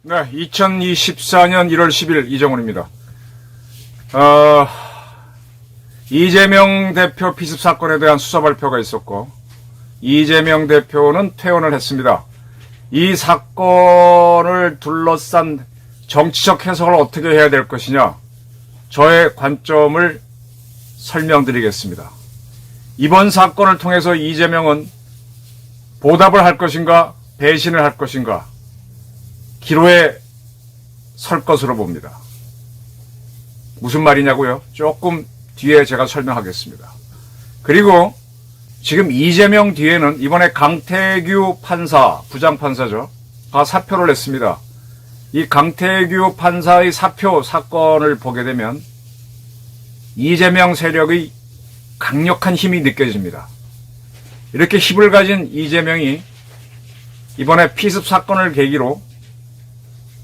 네, 2024년 1월 10일 이정훈입니다. 이재명 대표 피습 사건에 대한 수사 발표가 있었고, 이재명 대표는 퇴원을 했습니다. 이 사건을 둘러싼 정치적 해석을 어떻게 해야 될 것이냐, 저의 관점을 설명드리겠습니다. 이번 사건을 통해서 이재명은 보답을 할 것인가, 배신을 할 것인가, 기로에 설 것으로 봅니다. 무슨 말이냐고요? 조금 뒤에 제가 설명하겠습니다. 그리고 지금 이재명 뒤에는 이번에 강태규 판사, 부장판사죠, 가 사표를 냈습니다. 이 강태규 판사의 사표 사건을 보게 되면 이재명 세력의 강력한 힘이 느껴집니다. 이렇게 힘을 가진 이재명이 이번에 피습 사건을 계기로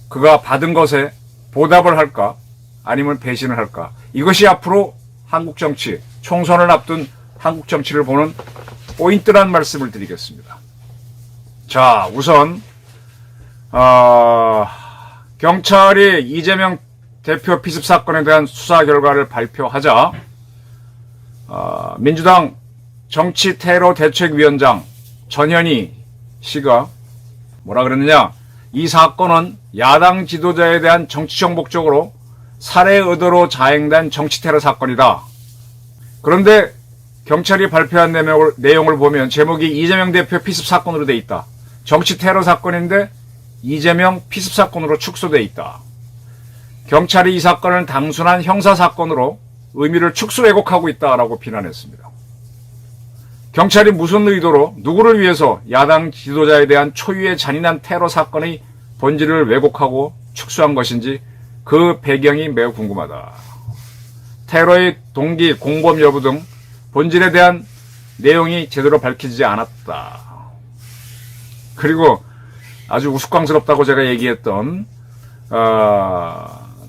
그가 받은 것에 보답을 할까, 아니면 배신을 할까, 이것이 앞으로 한국 정치, 총선을 앞둔 한국 정치를 보는 포인트란 말씀을 드리겠습니다. 자, 우선 경찰이 이재명 대표 피습 사건에 대한 수사 결과를 발표하자 민주당 정치테러대책위원장 전현희 씨가 뭐라 그랬느냐, 이 사건은 야당 지도자에 대한 정치적 목적으로 살해 의도로 자행된 정치테러 사건이다. 그런데 경찰이 발표한 내용을 보면 제목이 이재명 대표 피습 사건으로 돼 있다. 정치테러 사건인데 이재명 피습 사건으로 축소돼 있다. 경찰이 이 사건을 단순한 형사사건으로 의미를 축소 왜곡하고 있다라고 비난했습니다. 경찰이 무슨 의도로 누구를 위해서 야당 지도자에 대한 초유의 잔인한 테러 사건의 본질을 왜곡하고 축소한 것인지 그 배경이 매우 궁금하다. 테러의 동기, 공범 여부 등 본질에 대한 내용이 제대로 밝혀지지 않았다. 그리고 아주 우스꽝스럽다고 제가 얘기했던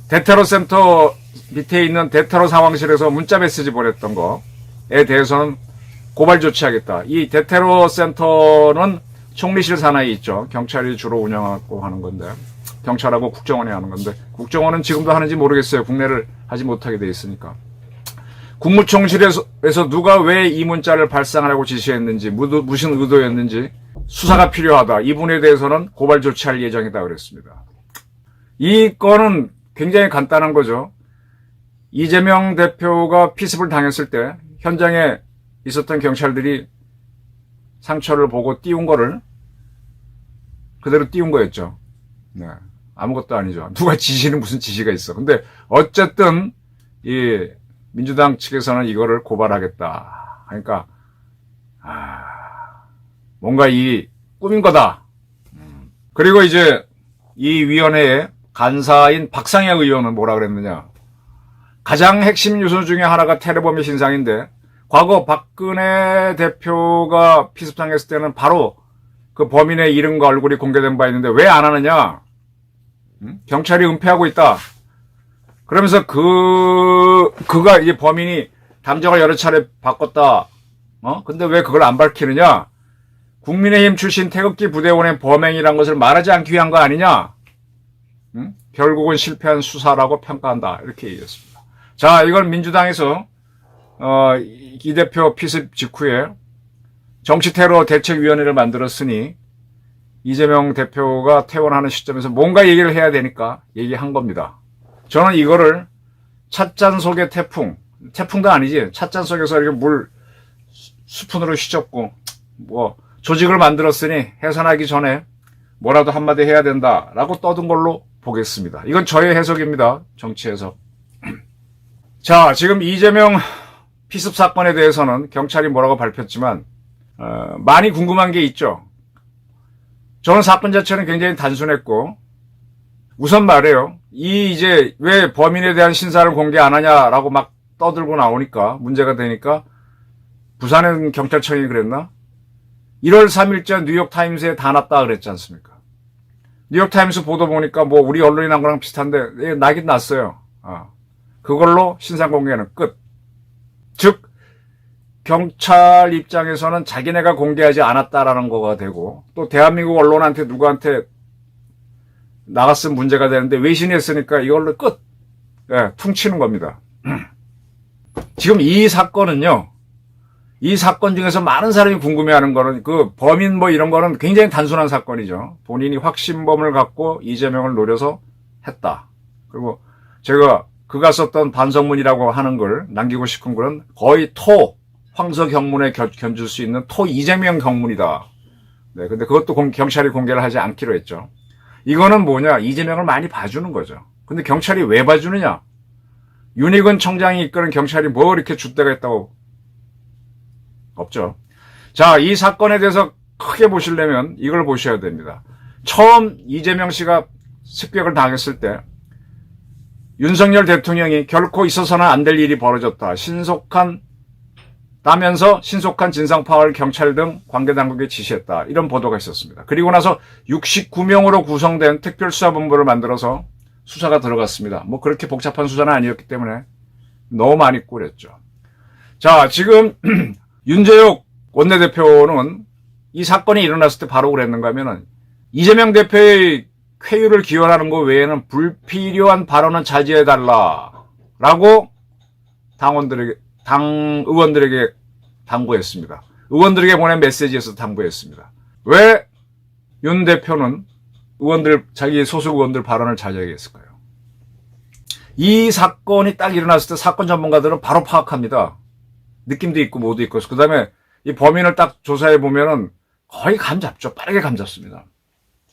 대테러 센터 밑에 있는 대테러 상황실에서 문자 메시지 보냈던 거에 대해서는 고발 조치하겠다. 이 대테러 센터는 총리실 산하에 있죠. 경찰이 주로 운영하고 하는 건데, 경찰하고 국정원이 하는 건데, 국정원은 지금도 하는지 모르겠어요. 국내를 하지 못하게 돼 있으니까. 국무총실에서 누가 왜 이 문자를 발송하라고 지시했는지, 무슨 의도였는지 수사가 필요하다. 이 부분에 대해서는 고발 조치할 예정이다 그랬습니다. 이 건은 굉장히 간단한 거죠. 이재명 대표가 피습을 당했을 때 현장에 있었던 경찰들이 상처를 보고 띄운 거를 그대로 띄운 거였죠. 네, 아무것도 아니죠. 누가 지시는 무슨 지시가 있어. 근데 어쨌든 이 민주당 측에서는 이거를 고발하겠다. 그러니까 뭔가 이 꾸민 거다. 그리고 이제 이 위원회의 간사인 박상혁 의원은 뭐라 그랬느냐. 가장 핵심 요소 중에 하나가 테러범의 신상인데, 과거 박근혜 대표가 피습당했을 때는 바로 그 범인의 이름과 얼굴이 공개된 바 있는데 왜 안 하느냐? 경찰이 은폐하고 있다. 그러면서 그가 이제 범인이 담정을 여러 차례 바꿨다. 근데 왜 그걸 안 밝히느냐? 국민의힘 출신 태극기 부대원의 범행이란 것을 말하지 않기 위한 거 아니냐? 결국은 실패한 수사라고 평가한다. 이렇게 얘기했습니다. 자, 이건 민주당에서 이 대표 피습 직후에 정치테러 대책위원회를 만들었으니 이재명 대표가 퇴원하는 시점에서 뭔가 얘기를 해야 되니까 얘기한 겁니다. 저는 이거를 찻잔 속의 태풍도 아니지, 찻잔 속에서 이렇게 물 스푼으로 휘젓고 조직을 만들었으니 해산하기 전에 뭐라도 한마디 해야 된다라고 떠든 걸로 보겠습니다. 이건 저의 해석입니다. 정치 해석. 자, 지금 이재명 피습 사건에 대해서는 경찰이 뭐라고 밝혔지만 많이 궁금한 게 있죠. 저는 사건 자체는 굉장히 단순했고, 우선 말해요. 이제 왜 범인에 대한 신사를 공개 안 하냐라고 막 떠들고 나오니까, 문제가 되니까 부산은 경찰청이 그랬나? 1월 3일자 뉴욕타임스에 다 났다 그랬지 않습니까? 뉴욕타임스 보도 보니까 우리 언론이 난 거랑 비슷한데 나긴 났어요. 그걸로 신상 공개는 끝. 즉 경찰 입장에서는 자기네가 공개하지 않았다라는 거가 되고, 또 대한민국 언론한테 누구한테 나갔으면 문제가 되는데 외신이 했으니까 이걸로 끝. 예, 퉁치는 겁니다. 지금 이 사건은요, 이 사건 중에서 많은 사람이 궁금해하는 거는 그 범인 뭐 이런 거는 굉장히 단순한 사건이죠. 본인이 확신범을 갖고 이재명을 노려서 했다. 그리고 제가 그가 썼던 반성문이라고 하는 걸 남기고 싶은 거는 거의 황서 경문에 견줄 수 있는 이재명 경문이다. 네, 근데 그것도 경찰이 공개를 하지 않기로 했죠. 이거는 뭐냐? 이재명을 많이 봐주는 거죠. 근데 경찰이 왜 봐주느냐? 윤희근 청장이 이끄는 경찰이 뭐 이렇게 줏대가 있다고? 없죠. 자, 이 사건에 대해서 크게 보시려면 이걸 보셔야 됩니다. 처음 이재명 씨가 습격을 당했을 때 윤석열 대통령이 결코 있어서는 안 될 일이 벌어졌다. 따면서 신속한 진상 파악을 경찰 등 관계당국에 지시했다. 이런 보도가 있었습니다. 그리고 나서 69명으로 구성된 특별수사본부를 만들어서 수사가 들어갔습니다. 뭐 그렇게 복잡한 수사는 아니었기 때문에 너무 많이 꾸렸죠. 자, 지금 윤재욱 원내대표는 이 사건이 일어났을 때 바로 그랬는가 하면은 이재명 대표의 쾌유를 기원하는 것 외에는 불필요한 발언은 자제해달라라고 당 의원들에게 당부했습니다. 의원들에게 보낸 메시지에서 당부했습니다. 왜 윤 대표는 자기 소속 의원들 발언을 자제했을까요? 이 사건이 딱 일어났을 때 사건 전문가들은 바로 파악합니다. 느낌도 있고 뭐도 있고. 그 다음에 이 범인을 딱 조사해 보면은 거의 감잡죠. 빠르게 감잡습니다.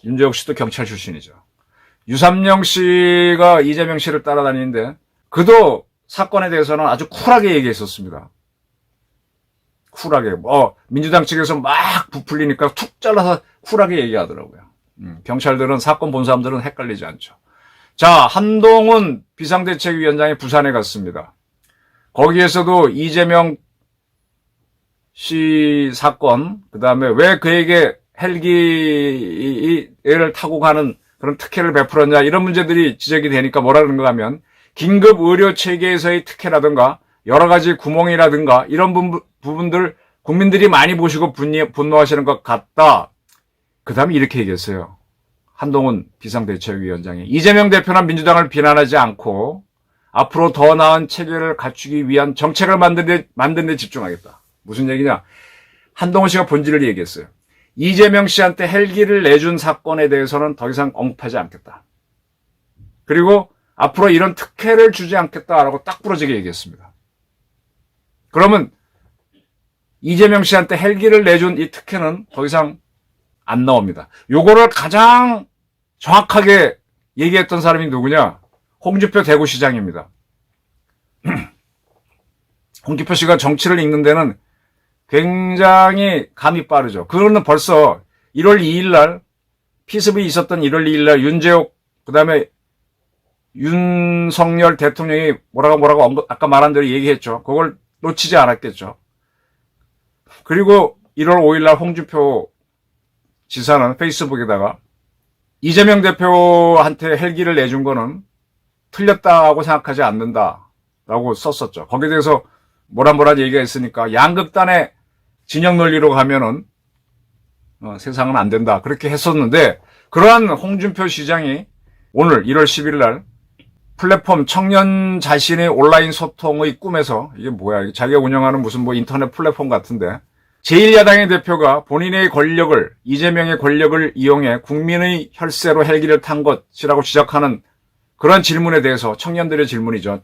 윤재욱 씨도 경찰 출신이죠. 유삼영 씨가 이재명 씨를 따라다니는데 그도 사건에 대해서는 아주 쿨하게 얘기했었습니다. 쿨하게. 민주당 측에서 막 부풀리니까 툭 잘라서 쿨하게 얘기하더라고요. 경찰들은, 사건 본 사람들은 헷갈리지 않죠. 자, 한동훈 비상대책위원장이 부산에 갔습니다. 거기에서도 이재명 씨 사건, 그 다음에 왜 그에게 헬기를 타고 가는 그런 특혜를 베풀었냐, 이런 문제들이 지적이 되니까 뭐라 그러는가 하면, 긴급 의료 체계에서의 특혜라든가 여러 가지 구멍이라든가 이런 부분들 국민들이 많이 보시고 분노하시는 것 같다. 그 다음에 이렇게 얘기했어요. 한동훈 비상대책위원장이 이재명 대표나 민주당을 비난하지 않고 앞으로 더 나은 체계를 갖추기 위한 정책을 만드는 데 집중하겠다. 무슨 얘기냐? 한동훈 씨가 본질을 얘기했어요. 이재명 씨한테 헬기를 내준 사건에 대해서는 더 이상 언급하지 않겠다. 그리고 앞으로 이런 특혜를 주지 않겠다라고 딱 부러지게 얘기했습니다. 그러면 이재명 씨한테 헬기를 내준 이 특혜는 더 이상 안 나옵니다. 요거를 가장 정확하게 얘기했던 사람이 누구냐? 홍준표 대구시장입니다. 홍준표 씨가 정치를 읽는 데는 굉장히 감이 빠르죠. 그거는 벌써 1월 2일 날 피습이 있었던 1월 2일 날 윤재욱 그다음에 윤석열 대통령이 뭐라고 아까 말한 대로 얘기했죠. 그걸 놓치지 않았겠죠. 그리고 1월 5일 날 홍준표 지사는 페이스북에다가 이재명 대표한테 헬기를 내준 거는 틀렸다고 생각하지 않는다라고 썼었죠. 거기에 대해서 뭐라 얘기가 있으니까 양극단의 진영 논리로 가면은 세상은 안 된다. 그렇게 했었는데 그러한 홍준표 시장이 오늘 1월 10일 날 플랫폼 청년 자신의 온라인 소통의 꿈에서 이게 뭐야? 자기가 운영하는 무슨 인터넷 플랫폼 같은데 제1야당의 대표가 본인의 권력을 이재명의 권력을 이용해 국민의 혈세로 헬기를 탄 것이라고 지적하는 그런 질문에 대해서 청년들의 질문이죠.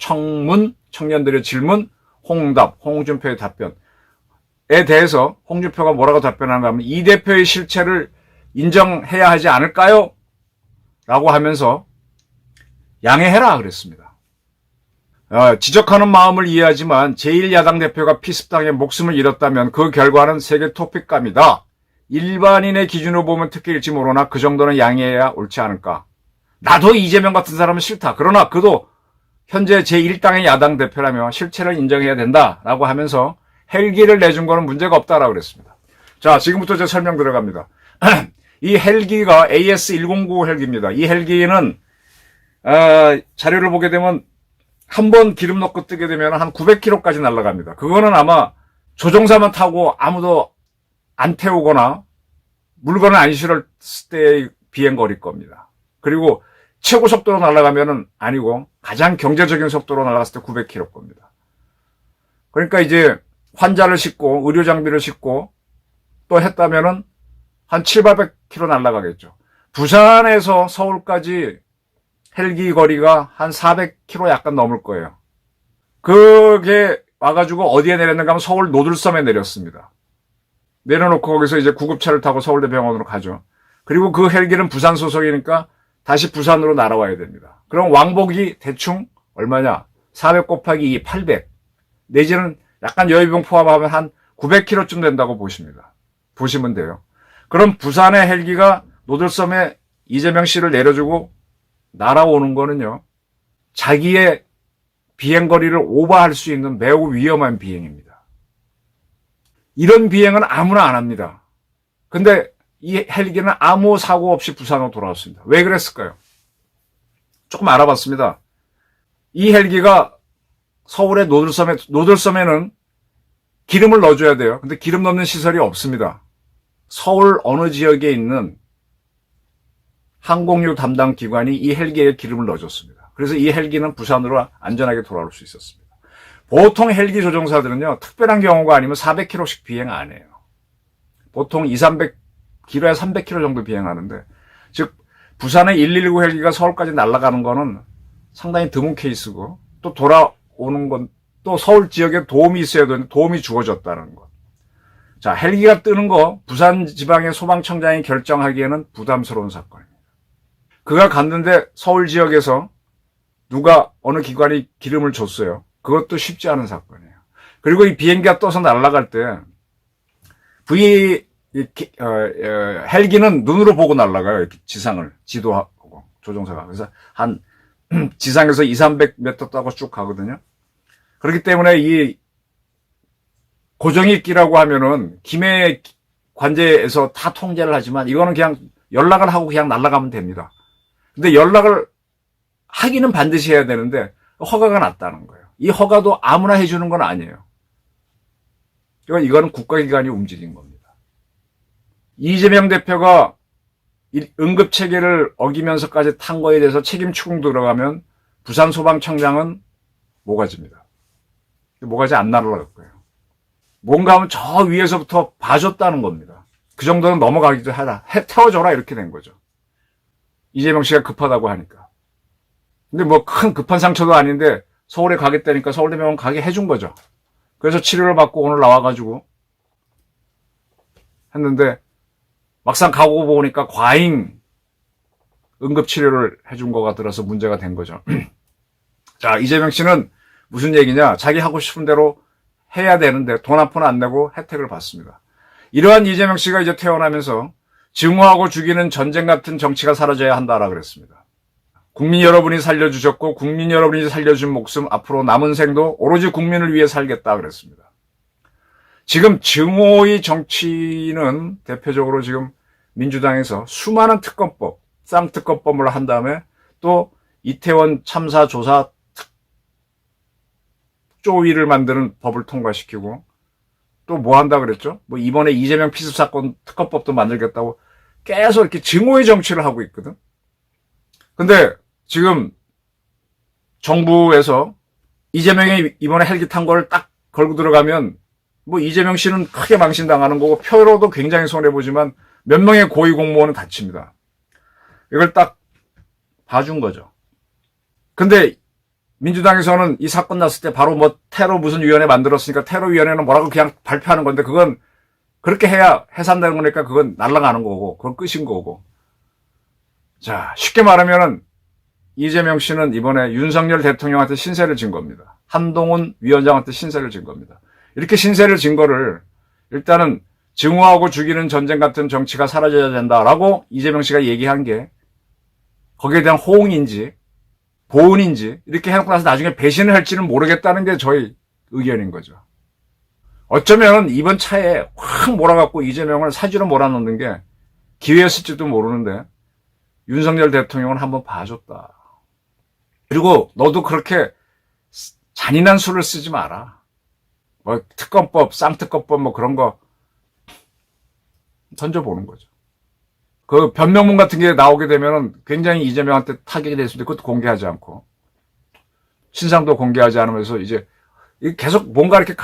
청년들의 질문, 홍답, 홍준표의 답변에 대해서 홍준표가 뭐라고 답변하는가 하면 이 대표의 실체를 인정해야 하지 않을까요? 라고 하면서 양해해라 그랬습니다. 지적하는 마음을 이해하지만 제1야당 대표가 피습당해 목숨을 잃었다면 그 결과는 세계 토픽감이다. 일반인의 기준으로 보면 특혜일지 모르나 그 정도는 양해해야 옳지 않을까. 나도 이재명 같은 사람은 싫다. 그러나 그도 현재 제1당의 야당 대표라며 실체를 인정해야 된다라고 하면서 헬기를 내준 거는 문제가 없다라고 그랬습니다. 자, 지금부터 제 설명 들어갑니다. 이 헬기가 AS-109 헬기입니다. 이 헬기는 자료를 보게 되면 한 번 기름 넣고 뜨게 되면 한 900km까지 날아갑니다. 그거는 아마 조종사만 타고 아무도 안 태우거나 물건을 안 실을 때의 비행거리일 겁니다. 그리고 최고 속도로 날아가면은 아니고 가장 경제적인 속도로 날아갔을 때 900km 겁니다. 그러니까 이제 환자를 싣고 의료 장비를 싣고 또 했다면은 한 700~800km 날아가겠죠. 부산에서 서울까지 헬기 거리가 한 400km 약간 넘을 거예요. 그게 와가지고 어디에 내렸는가 하면 서울 노들섬에 내렸습니다. 내려놓고 거기서 이제 구급차를 타고 서울대병원으로 가죠. 그리고 그 헬기는 부산 소속이니까 다시 부산으로 날아와야 됩니다. 그럼 왕복이 대충 얼마냐? 400 곱하기 2, 800. 내지는 약간 여유병 포함하면 한 900km쯤 된다고 보시면 돼요. 그럼 부산의 헬기가 노들섬에 이재명 씨를 내려주고 날아오는 거는요, 자기의 비행거리를 오버할 수 있는 매우 위험한 비행입니다. 이런 비행은 아무나 안 합니다. 근데 이 헬기는 아무 사고 없이 부산으로 돌아왔습니다. 왜 그랬을까요? 조금 알아봤습니다. 이 헬기가 서울의 노들섬에는 기름을 넣어줘야 돼요. 근데 기름 넣는 시설이 없습니다. 서울 어느 지역에 있는 항공유 담당 기관이 이 헬기에 기름을 넣어줬습니다. 그래서 이 헬기는 부산으로 안전하게 돌아올 수 있었습니다. 보통 헬기 조종사들은요, 특별한 경우가 아니면 400km씩 비행 안 해요. 보통 200~300km 300km 정도 비행하는데, 즉 부산의 119 헬기가 서울까지 날아가는 거는 상당히 드문 케이스고, 또 돌아오는 건 또 서울 지역에 도움이 있어야 되는데 도움이 주어졌다는 것. 자, 헬기가 뜨는 거 부산 지방의 소방청장이 결정하기에는 부담스러운 사건입니다. 그가 갔는데 서울 지역에서 누가 어느 기관이 기름을 줬어요. 그것도 쉽지 않은 사건이에요. 그리고 이 비행기가 떠서 날아갈 때 헬기는 눈으로 보고 날아가요. 이렇게 지상을 지도하고 조종사가. 그래서 한 지상에서 200~300m 따고 쭉 가거든요. 그렇기 때문에 이 고정익기라고 하면은 김해 관제에서 다 통제를 하지만 이거는 그냥 연락을 하고 그냥 날아가면 됩니다. 근데 연락을 하기는 반드시 해야 되는데 허가가 났다는 거예요. 이 허가도 아무나 해주는 건 아니에요. 이거는 국가기관이 움직인 겁니다. 이재명 대표가 응급체계를 어기면서까지 탄 거에 대해서 책임 추궁 들어가면 부산 소방청장은 모가지입니다. 모가지 안 날아갈 거예요. 뭔가 하면 저 위에서부터 봐줬다는 겁니다. 그 정도는 넘어가기도 하라. 태워줘라 이렇게 된 거죠. 이재명 씨가 급하다고 하니까. 근데 뭐 큰 급한 상처도 아닌데 서울에 가겠다니까 서울대병원 가게 해준 거죠. 그래서 치료를 받고 오늘 나와가지고 했는데 막상 가고 보니까 과잉 응급치료를 해준 거가 들어서 문제가 된 거죠. 자, 이재명 씨는 무슨 얘기냐? 자기 하고 싶은 대로 해야 되는데 돈 한 푼 안 내고 혜택을 받습니다. 이러한 이재명 씨가 이제 태어나면서 증오하고 죽이는 전쟁 같은 정치가 사라져야 한다라 그랬습니다. 국민 여러분이 살려주셨고 국민 여러분이 살려준 목숨 앞으로 남은 생도 오로지 국민을 위해 살겠다 그랬습니다. 지금 증오의 정치는 대표적으로 지금 민주당에서 수많은 특검법, 쌍특검법을 한 다음에 또 이태원 참사 조사 특조위를 만드는 법을 통과시키고 또 뭐 한다 그랬죠? 뭐 이번에 이재명 피습 사건 특검법도 만들겠다고 계속 이렇게 증오의 정치를 하고 있거든. 근데 지금 정부에서 이재명이 이번에 헬기 탄 걸 딱 걸고 들어가면 뭐 이재명 씨는 크게 망신당하는 거고 표로도 굉장히 손해보지만 몇 명의 고위공무원은 다칩니다. 이걸 딱 봐준 거죠. 근데 민주당에서는 이 사건 났을 때 바로 뭐 테러 무슨 위원회 만들었으니까 테러위원회는 뭐라고 그냥 발표하는 건데 그건 그렇게 해야 해산되는 거니까 그건 날아가는 거고 그건 끝인 거고. 자, 쉽게 말하면은 이재명 씨는 이번에 윤석열 대통령한테 신세를 진 겁니다. 한동훈 위원장한테 신세를 진 겁니다. 이렇게 신세를 진 거를 일단은 증오하고 죽이는 전쟁 같은 정치가 사라져야 된다라고 이재명 씨가 얘기한 게 거기에 대한 호응인지 보은인지 이렇게 해놓고 나서 나중에 배신을 할지는 모르겠다는 게 저희 의견인 거죠. 어쩌면 이번 차에 확 몰아갖고 이재명을 사지로 몰아넣는 게 기회였을지도 모르는데 윤석열 대통령은 한번 봐줬다. 그리고 너도 그렇게 잔인한 수를 쓰지 마라. 뭐 특검법, 쌍특검법 뭐 그런 거 던져보는 거죠. 그 변명문 같은 게 나오게 되면은 굉장히 이재명한테 타격이 될 수 있는데 그것도 공개하지 않고 신상도 공개하지 않으면서 이제 계속 뭔가 이렇게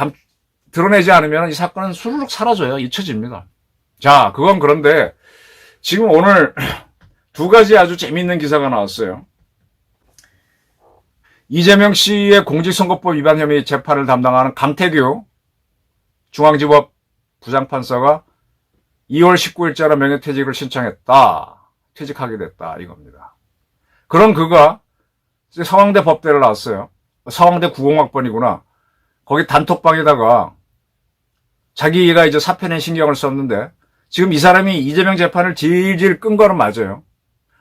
드러내지 않으면 이 사건은 수르륵 사라져요. 잊혀집니다. 자, 그건 그런데 지금 오늘 두 가지 아주 재미있는 기사가 나왔어요. 이재명 씨의 공직선거법 위반 혐의 재판을 담당하는 강태규 중앙지법 부장판사가 2월 19일자로 명예퇴직을 신청했다. 퇴직하게 됐다. 이겁니다. 그런 그가 서강대 법대를 나왔어요. 서강대 9공학번이구나. 거기 단톡방에다가 자기가 이제 사표낸 신경을 썼는데 지금 이 사람이 이재명 재판을 질질 끈 거는 맞아요.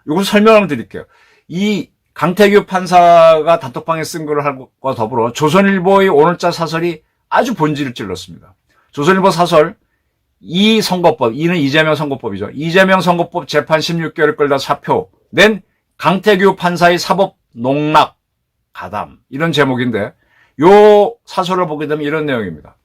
이걸 설명을 드릴게요. 이 강태규 판사가 단톡방에 쓴 거를 하고 더불어 조선일보의 오늘자 사설이 아주 본질을 찔렀습니다. 조선일보 사설 이 선거법, 이는 이재명 선거법이죠. 이재명 선거법 재판 16개월을 끌다 사표 낸 강태규 판사의 사법 농락 가담 이런 제목인데 요 사설을 보게 되면 이런 내용입니다.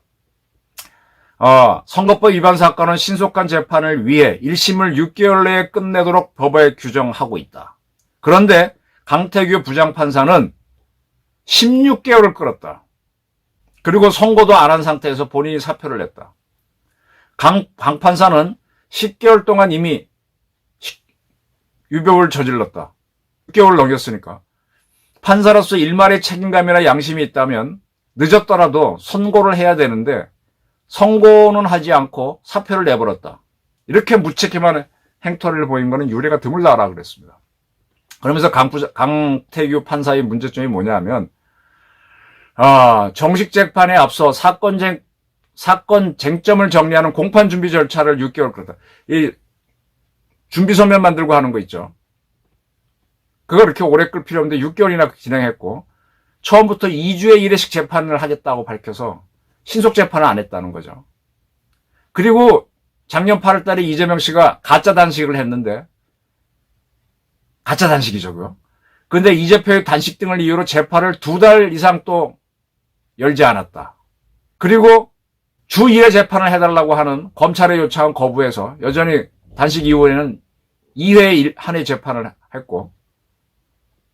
선거법 위반 사건은 신속한 재판을 위해 1심을 6개월 내에 끝내도록 법에 규정하고 있다. 그런데 강태규 부장판사는 16개월을 끌었다. 그리고 선고도 안 한 상태에서 본인이 사표를 냈다. 강 판사는 10개월 동안 이미 유법을 저질렀다. 6개월 넘겼으니까. 판사로서 일말의 책임감이나 양심이 있다면 늦었더라도 선고를 해야 되는데 선고는 하지 않고 사표를 내버렸다. 이렇게 무책임한 행태를 보인 것은 유례가 드물다라 그랬습니다. 그러면서 강태규 판사의 문제점이 뭐냐면 정식 재판에 앞서 사건 쟁점을 정리하는 공판 준비 절차를 6개월 끌었다. 이 준비서면 만들고 하는 거 있죠. 그걸 이렇게 오래 끌 필요 없는데 6개월이나 진행했고 처음부터 2주에 1회씩 재판을 하겠다고 밝혀서 신속 재판을 안 했다는 거죠. 그리고 작년 8월 달에 이재명 씨가 가짜 단식을 했는데 가짜 단식이죠, 그거. 그런데 이재표의 단식 등을 이유로 재판을 2달 이상 또 열지 않았다. 그리고 주 1회 재판을 해달라고 하는 검찰의 요청은 거부해서 여전히 단식 이후에는 2회 한 회 재판을 했고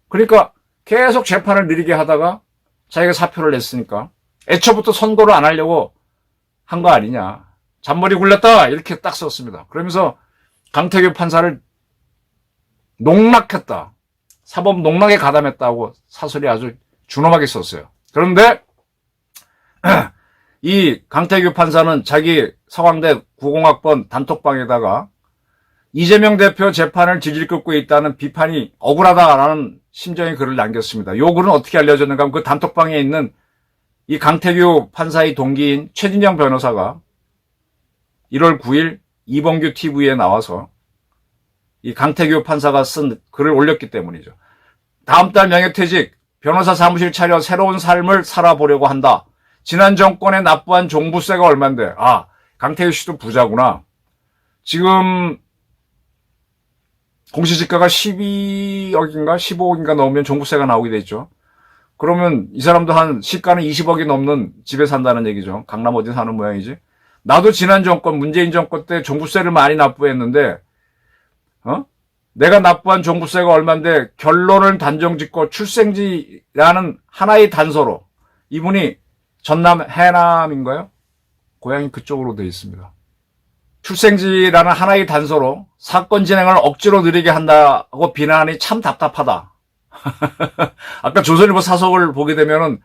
그러니까 계속 재판을 느리게 하다가 자기가 사표를 냈으니까 애초부터 선고를 안 하려고 한 거 아니냐. 잔머리 굴렸다 이렇게 딱 썼습니다. 그러면서 강태규 판사를 농락했다. 사법 농락에 가담했다고 사설이 아주 준엄하게 썼어요. 그런데 이 강태규 판사는 자기 서강대 9공학번 단톡방에다가 이재명 대표 재판을 질질 끌고 있다는 비판이 억울하다라는 심정의 글을 남겼습니다. 이 글은 어떻게 알려졌는가 하면 그 단톡방에 있는 이 강태규 판사의 동기인 최진영 변호사가 1월 9일 이범규 TV에 나와서 이 강태규 판사가 쓴 글을 올렸기 때문이죠. 다음 달 명예퇴직, 변호사 사무실 차려 새로운 삶을 살아보려고 한다. 지난 정권에 납부한 종부세가 얼만데, 강태규 씨도 부자구나. 지금 공시지가가 12억인가 15억인가 넘으면 종부세가 나오게 되죠. 그러면 이 사람도 한 시가는 20억이 넘는 집에 산다는 얘기죠. 강남 어디 사는 모양이지. 나도 지난 정권, 문재인 정권 때 종부세를 많이 납부했는데, 내가 납부한 종부세가 얼만데 결론을 단정짓고 출생지라는 하나의 단서로 이분이 전남 해남인가요? 고향이 그쪽으로 되어 있습니다. 출생지라는 하나의 단서로 사건 진행을 억지로 느리게 한다고 비난하니 참 답답하다. 아까 조선일보 사석을 보게 되면은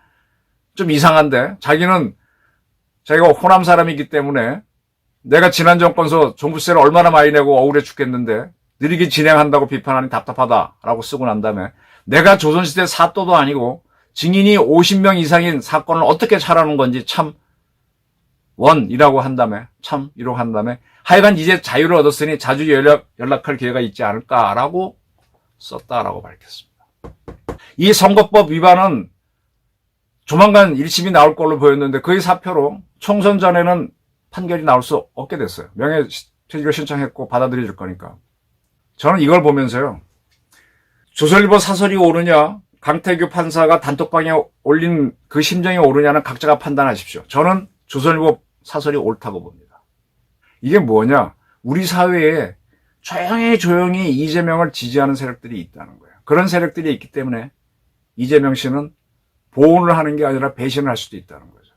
좀 이상한데 자기가 호남 사람이기 때문에 내가 지난 정권서 종부세를 얼마나 많이 내고 억울해 죽겠는데 느리게 진행한다고 비판하니 답답하다라고 쓰고 난 다음에 내가 조선시대 사또도 아니고 증인이 50명 이상인 사건을 어떻게 잘하는 건지 참 원이라고 한 다음에 참 이라고 한 다음에 하여간 이제 자유를 얻었으니 자주 연락할 기회가 있지 않을까라고 썼다라고 밝혔습니다. 이 선거법 위반은 조만간 1심이 나올 걸로 보였는데 그의 사표로 총선 전에는 판결이 나올 수 없게 됐어요. 명예퇴직을 신청했고 받아들여줄 거니까. 저는 이걸 보면서요. 조선일보 사설이 옳으냐 강태규 판사가 단톡방에 올린 그 심정이 옳으냐는 각자가 판단하십시오. 저는 조선일보 사설이 옳다고 봅니다. 이게 뭐냐? 우리 사회에 조용히 이재명을 지지하는 세력들이 있다는 거예요. 그런 세력들이 있기 때문에 이재명 씨는 보온을 하는 게 아니라 배신을 할 수도 있다는 거죠.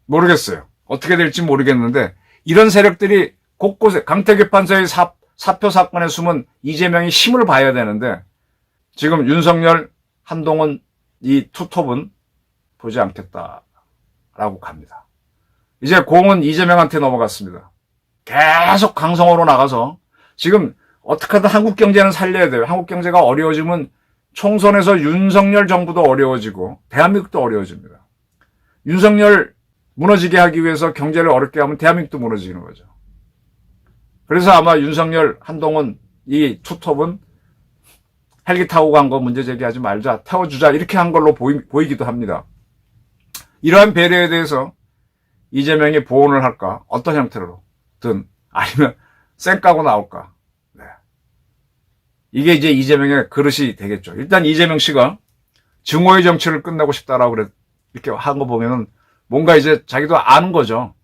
모르겠어요. 어떻게 될지 모르겠는데 이런 세력들이 곳곳에 강태규 판사의 사표 사건에 숨은 이재명이 힘을 봐야 되는데 지금 윤석열, 한동훈 이 투톱은 보지 않겠다라고 갑니다. 이제 공은 이재명한테 넘어갔습니다. 계속 강성으로 나가서 지금 어떻게 하든 한국 경제는 살려야 돼요. 한국 경제가 어려워지면 총선에서 윤석열 정부도 어려워지고 대한민국도 어려워집니다. 윤석열 무너지게 하기 위해서 경제를 어렵게 하면 대한민국도 무너지는 거죠. 그래서 아마 윤석열, 한동훈 이 투톱은 헬기 타고 간 거 문제 제기하지 말자, 태워주자 이렇게 한 걸로 보이기도 합니다. 이러한 배려에 대해서 이재명이 보온을 할까? 어떤 형태로든 아니면 쌩 까고 나올까? 네. 이게 이제 이재명의 그릇이 되겠죠. 일단 이재명 씨가 증오의 정치를 끝내고 싶다라고 이렇게 한 거 보면은 뭔가 이제 자기도 아는 거죠.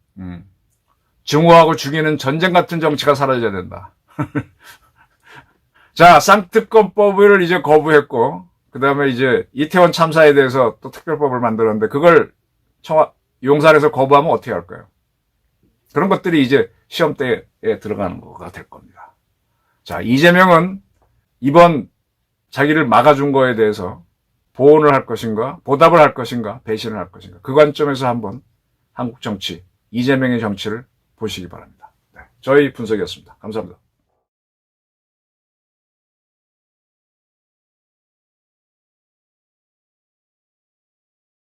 증오하고 죽이는 전쟁 같은 정치가 사라져야 된다. 자, 쌍특검법을 이제 거부했고, 그 다음에 이제 이태원 참사에 대해서 또 특별법을 만들었는데, 그걸 용산에서 거부하면 어떻게 할까요? 그런 것들이 이제 시험대에 들어가는 거가 될 겁니다. 자, 이재명은 이번 자기를 막아준 거에 대해서 보온을 할 것인가, 보답을 할 것인가, 배신을 할 것인가. 그 관점에서 한번 한국 정치, 이재명의 정치를 보시기 바랍니다. 네, 저희 분석이었습니다. 감사합니다.